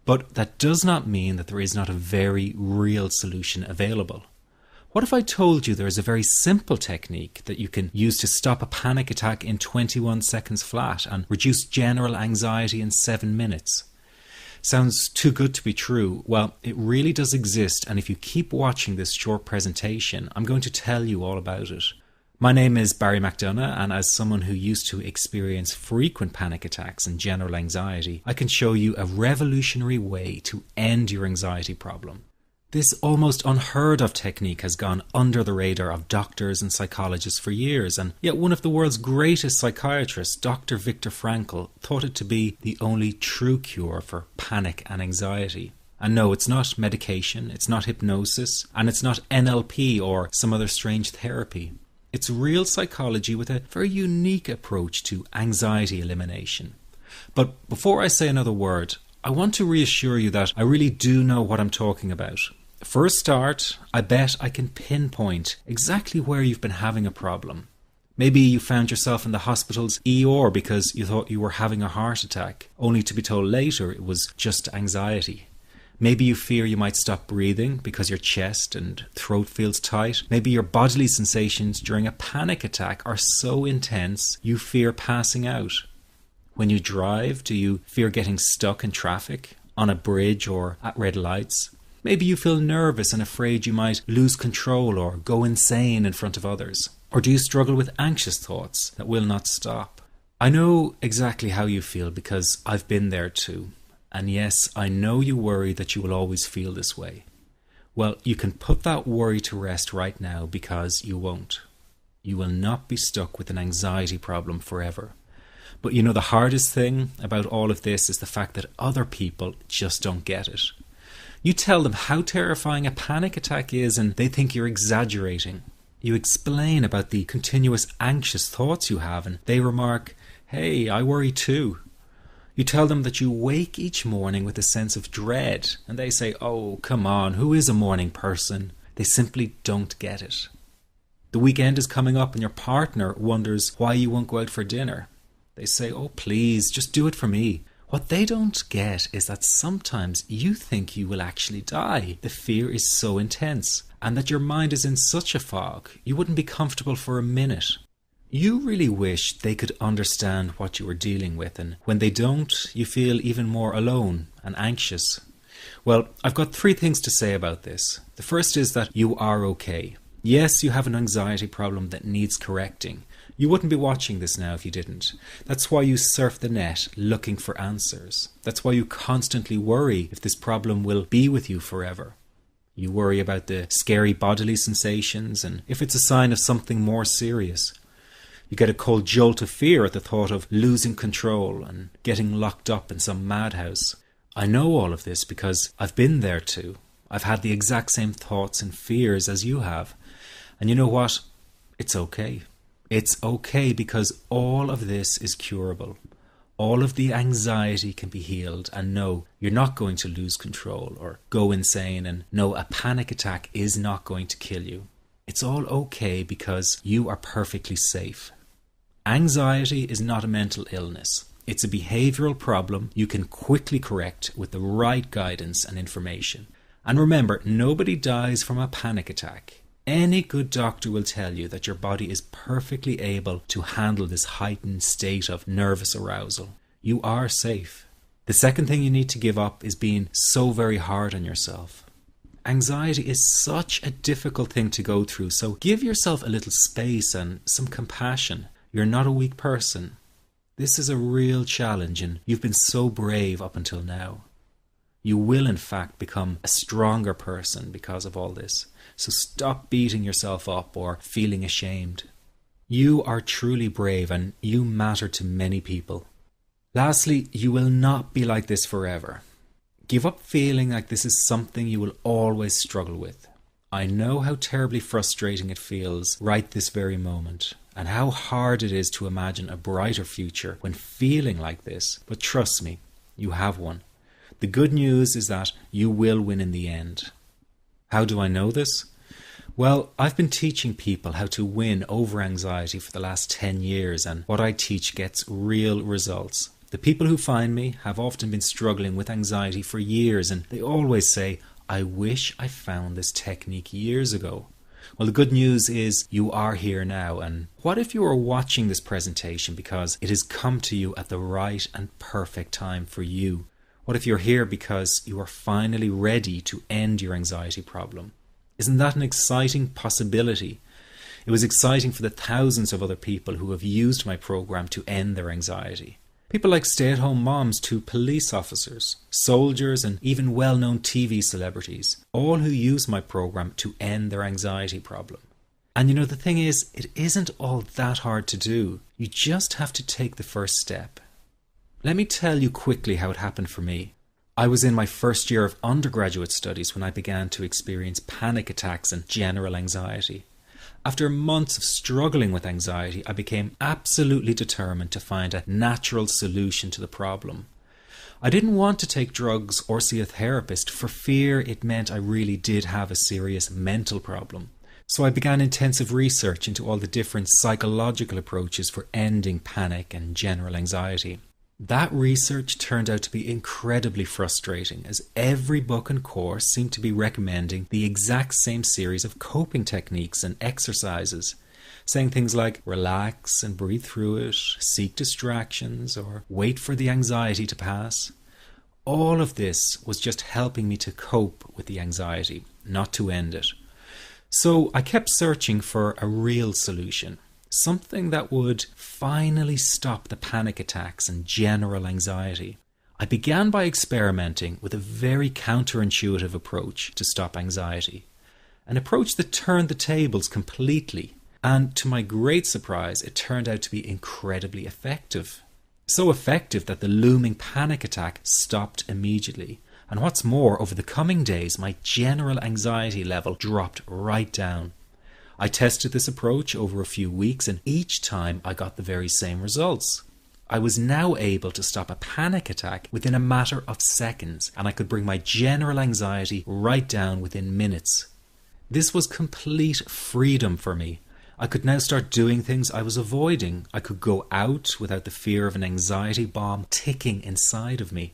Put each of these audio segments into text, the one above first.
But that does not mean that there is not a very real solution available. What if I told you there is a very simple technique that you can use to stop a panic attack in 21 seconds flat and reduce general anxiety in 7 minutes? Sounds too good to be true. Well, it really does exist, and if you keep watching this short presentation, I'm going to tell you all about it. My name is Barry McDonough, and as someone who used to experience frequent panic attacks and general anxiety, I can show you a revolutionary way to end your anxiety problem. This almost unheard of technique has gone under the radar of doctors and psychologists for years, and yet one of the world's greatest psychiatrists, Dr. Viktor Frankl, thought it to be the only true cure for panic and anxiety. And no, it's not medication, it's not hypnosis, and it's not NLP or some other strange therapy. It's real psychology with a very unique approach to anxiety elimination. But before I say another word, I want to reassure you that I really do know what I'm talking about. For a start, I bet I can pinpoint exactly where you've been having a problem. Maybe you found yourself in the hospital's ER because you thought you were having a heart attack, only to be told later it was just anxiety. Maybe you fear you might stop breathing because your chest and throat feels tight. Maybe your bodily sensations during a panic attack are so intense you fear passing out. When you drive, do you fear getting stuck in traffic, on a bridge or at red lights? Maybe you feel nervous and afraid you might lose control or go insane in front of others. Or do you struggle with anxious thoughts that will not stop? I know exactly how you feel because I've been there too. And yes, I know you worry that you will always feel this way. Well, you can put that worry to rest right now because you won't. You will not be stuck with an anxiety problem forever. But you know, the hardest thing about all of this is the fact that other people just don't get it. You tell them how terrifying a panic attack is and they think you're exaggerating. You explain about the continuous anxious thoughts you have and they remark, "Hey, I worry too." You tell them that you wake each morning with a sense of dread and they say, "Oh, come on, who is a morning person?" They simply don't get it. The weekend is coming up and your partner wonders why you won't go out for dinner. They say, "Oh, please, just do it for me." What they don't get is that sometimes you think you will actually die. The fear is so intense, and that your mind is in such a fog, you wouldn't be comfortable for a minute. You really wish they could understand what you are dealing with, and when they don't, you feel even more alone and anxious. Well, I've got 3 things to say about this. The first is that you are okay. Yes, you have an anxiety problem that needs correcting. You wouldn't be watching this now if you didn't. That's why you surf the net looking for answers. That's why you constantly worry if this problem will be with you forever. You worry about the scary bodily sensations and if it's a sign of something more serious. You get a cold jolt of fear at the thought of losing control and getting locked up in some madhouse. I know all of this because I've been there too. I've had the exact same thoughts and fears as you have. And you know what? It's okay. It's okay because all of this is curable. All of the anxiety can be healed, and no, you're not going to lose control or go insane, and no, a panic attack is not going to kill you. It's all okay because you are perfectly safe. Anxiety is not a mental illness. It's a behavioral problem you can quickly correct with the right guidance and information. And remember, nobody dies from a panic attack. Any good doctor will tell you that your body is perfectly able to handle this heightened state of nervous arousal. You are safe. The second thing you need to give up is being so very hard on yourself. Anxiety is such a difficult thing to go through, so give yourself a little space and some compassion. You're not a weak person. This is a real challenge and you've been so brave up until now. You will in fact become a stronger person because of all this. So stop beating yourself up or feeling ashamed. You are truly brave and you matter to many people. Lastly, you will not be like this forever. Give up feeling like this is something you will always struggle with. I know how terribly frustrating it feels right this very moment, and how hard it is to imagine a brighter future when feeling like this, but trust me, you have one. The good news is that you will win in the end. How do I know this? Well, I've been teaching people how to win over anxiety for the last 10 years, and what I teach gets real results. The people who find me have often been struggling with anxiety for years, and they always say, I wish I found this technique years ago. Well, the good news is you are here now, and what if you are watching this presentation because it has come to you at the right and perfect time for you? What if you're here because you are finally ready to end your anxiety problem? Isn't that an exciting possibility? It was exciting for the thousands of other people who have used my program to end their anxiety. People like stay-at-home moms to police officers, soldiers, and even well-known TV celebrities, all who use my program to end their anxiety problem. And the thing is, it isn't all that hard to do. You just have to take the first step. Let me tell you quickly how it happened for me. I was in my first year of undergraduate studies when I began to experience panic attacks and general anxiety. After months of struggling with anxiety, I became absolutely determined to find a natural solution to the problem. I didn't want to take drugs or see a therapist for fear it meant I really did have a serious mental problem. So I began intensive research into all the different psychological approaches for ending panic and general anxiety. That research turned out to be incredibly frustrating, as every book and course seemed to be recommending the exact same series of coping techniques and exercises, saying things like relax and breathe through it, seek distractions, or wait for the anxiety to pass. All of this was just helping me to cope with the anxiety, not to end it. So I kept searching for a real solution. Something that would finally stop the panic attacks and general anxiety. I began by experimenting with a very counterintuitive approach to stop anxiety. An approach that turned the tables completely, and to my great surprise, it turned out to be incredibly effective. So effective that the looming panic attack stopped immediately. And what's more, over the coming days, my general anxiety level dropped right down. I tested this approach over a few weeks, and each time I got the very same results. I was now able to stop a panic attack within a matter of seconds, and I could bring my general anxiety right down within minutes. This was complete freedom for me. I could now start doing things I was avoiding. I could go out without the fear of an anxiety bomb ticking inside of me.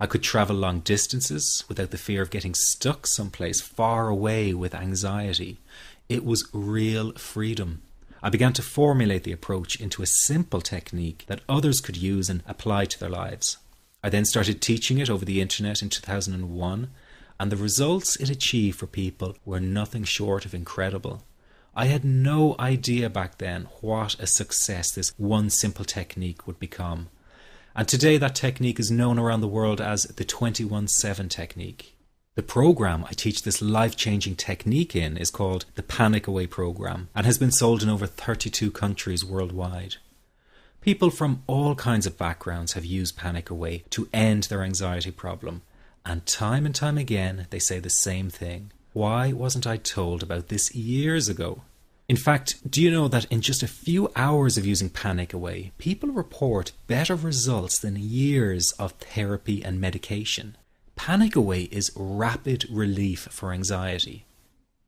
I could travel long distances without the fear of getting stuck someplace far away with anxiety. It was real freedom. I began to formulate the approach into a simple technique that others could use and apply to their lives. I then started teaching it over the internet in 2001, and the results it achieved for people were nothing short of incredible. I had no idea back then what a success this one simple technique would become. And today that technique is known around the world as the 21-7 technique. The program I teach this life-changing technique in is called the Panic Away program and has been sold in over 32 countries worldwide. People from all kinds of backgrounds have used Panic Away to end their anxiety problem, and time again they say the same thing. Why wasn't I told about this years ago? In fact, do you know that in just a few hours of using Panic Away, people report better results than years of therapy and medication? Panic Away is rapid relief for anxiety.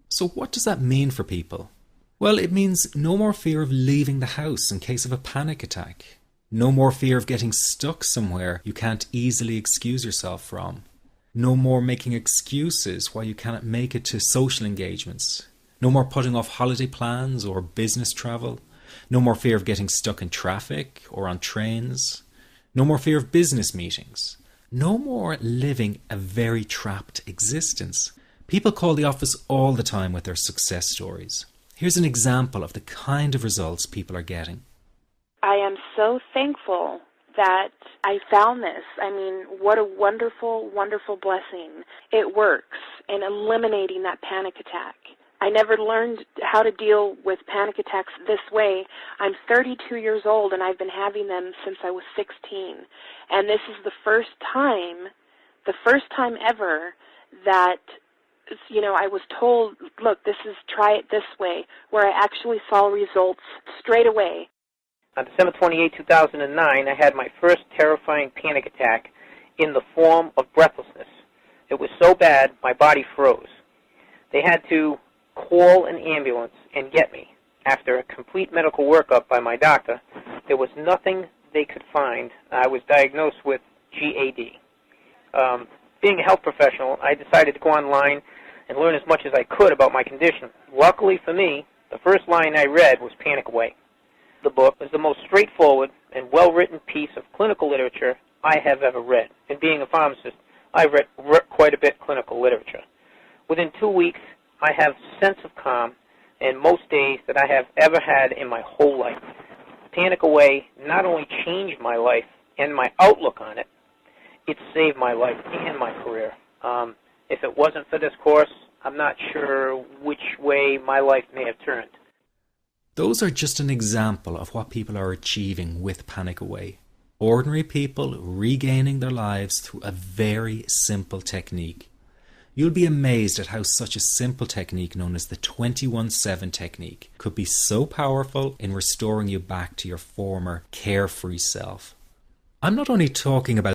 So what does that mean for people? Well, it means no more fear of leaving the house in case of a panic attack. No more fear of getting stuck somewhere you can't easily excuse yourself from. No more making excuses why you cannot make it to social engagements. No more putting off holiday plans or business travel. No more fear of getting stuck in traffic or on trains. No more fear of business meetings. No more living a very trapped existence. People call the office all the time with their success stories. Here's an example of the kind of results people are getting. I am so thankful that I found this. I mean, what a wonderful, wonderful blessing. It works in eliminating that panic attack. I never learned how to deal with panic attacks this way. I'm 32 years old, and I've been having them since I was 16. And this is the first time ever that, I was told, look, try it this way, where I actually saw results straight away. On December 28, 2009, I had my first terrifying panic attack in the form of breathlessness. It was so bad, my body froze. They had to call an ambulance and get me. After a complete medical workup by my doctor, there was nothing they could find, I was diagnosed with GAD. Being a health professional, I decided to go online and learn as much as I could about my condition. Luckily for me, the first line I read was Panic Away. The book is the most straightforward and well-written piece of clinical literature I have ever read. And being a pharmacist, I've read quite a bit of clinical literature. Within 2 weeks, I have a sense of calm in most days that I have ever had in my whole life. Panic Away not only changed my life and my outlook on it, it saved my life and my career. If it wasn't for this course, I'm not sure which way my life may have turned. Those are just an example of what people are achieving with Panic Away. Ordinary people regaining their lives through a very simple technique. You'll be amazed at how such a simple technique known as the 21-7 technique could be so powerful in restoring you back to your former carefree self. I'm not only talking about